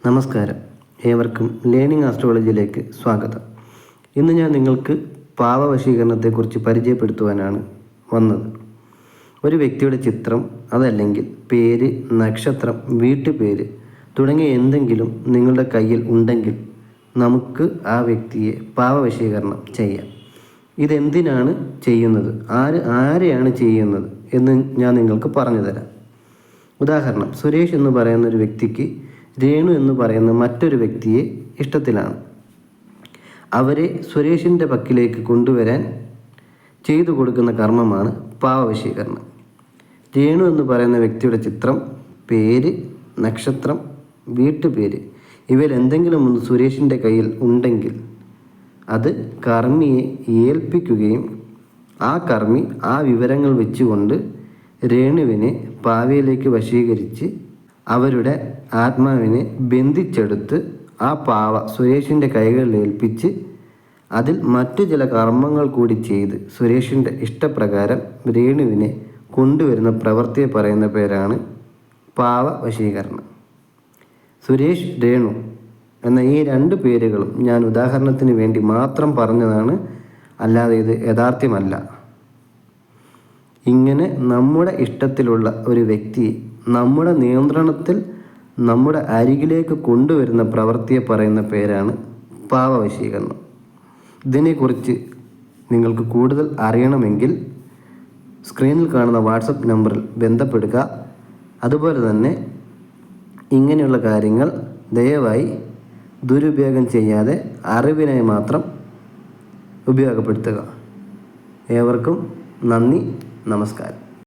നമസ്കാരം, ഏവർക്കും ലേണിംഗ് ആസ്ട്രോളജിയിലേക്ക് സ്വാഗതം. ഇന്ന് ഞാൻ നിങ്ങൾക്ക് പാവവശീകരണത്തെക്കുറിച്ച് പരിചയപ്പെടുത്തുവാനാണ് വന്നത്. ഒരു വ്യക്തിയുടെ ചിത്രം, അതല്ലെങ്കിൽ പേര്, നക്ഷത്രം, വീട്ടുപേര് തുടങ്ങിയ എന്തെങ്കിലും നിങ്ങളുടെ കയ്യിൽ ഉണ്ടെങ്കിൽ നമുക്ക് ആ വ്യക്തിയെ പാവവശീകരണം ചെയ്യാം. ഇതെന്തിനാണ് ചെയ്യുന്നത്, ആരെയാണ് ചെയ്യുന്നത് എന്ന് ഞാൻ നിങ്ങൾക്ക് പറഞ്ഞു തരാം. ഉദാഹരണം, സുരേഷ് എന്ന് പറയുന്ന ഒരു വ്യക്തിക്ക് രേണു എന്ന് പറയുന്ന മറ്റൊരു വ്യക്തിയെ ഇഷ്ടത്തിലാണ്. അവരെ സുരേഷിൻ്റെ പക്കിലേക്ക് കൊണ്ടുവരാൻ ചെയ്തു കൊടുക്കുന്ന കർമ്മമാണ് പാവവശീകരണം. രേണു എന്ന് പറയുന്ന വ്യക്തിയുടെ ചിത്രം, പേര്, നക്ഷത്രം, വീട്ടുപേര് ഇവയിൽ എന്തെങ്കിലും ഒന്ന് സുരേഷിൻ്റെ കയ്യിൽ ഉണ്ടെങ്കിൽ അത് കർമ്മിയെ ഏൽപ്പിക്കുകയും ആ കർമ്മി ആ വിവരങ്ങൾ വെച്ചുകൊണ്ട് രേണുവിനെ പാവയിലേക്ക് വശീകരിച്ച് അവരുടെ ആത്മാവിനെ ബന്ധിച്ചെടുത്ത് ആ പാവ സുരേഷിൻ്റെ കൈകളിൽ ഏൽപ്പിച്ച് അതിൽ മറ്റു ചില കർമ്മങ്ങൾ കൂടി ചെയ്ത് സുരേഷിൻ്റെ ഇഷ്ടപ്രകാരം രേണുവിനെ കൊണ്ടുവരുന്ന പ്രവൃത്തിയെ പറയുന്ന പേരാണ് പാവവശീകരണം. സുരേഷ്, രേണു എന്ന ഈ രണ്ട് പേരുകളും ഞാൻ ഉദാഹരണത്തിന് വേണ്ടി മാത്രം പറഞ്ഞതാണ്, അല്ലാതെ ഇത് യഥാർത്ഥ്യമല്ല. ഇങ്ങനെ നമ്മുടെ ഇഷ്ടത്തിലുള്ള ഒരു വ്യക്തിയെ നമ്മുടെ നിയന്ത്രണത്തിൽ നമ്മുടെ അരികിലേക്ക് കൊണ്ടുവരുന്ന പ്രവൃത്തിയെ പറയുന്ന പേരാണ് പാവവശീകരണം. ഇതിനെക്കുറിച്ച് നിങ്ങൾക്ക് കൂടുതൽ അറിയണമെങ്കിൽ സ്ക്രീനിൽ കാണുന്ന വാട്സപ്പ് നമ്പറിൽ ബന്ധപ്പെടുക. അതുപോലെ തന്നെ ഇങ്ങനെയുള്ള കാര്യങ്ങൾ ദയവായി ദുരുപയോഗം ചെയ്യാതെ അറിവിനായി മാത്രം ഉപയോഗപ്പെടുത്തുക. ഏവർക്കും നന്ദി, നമസ്കാരം.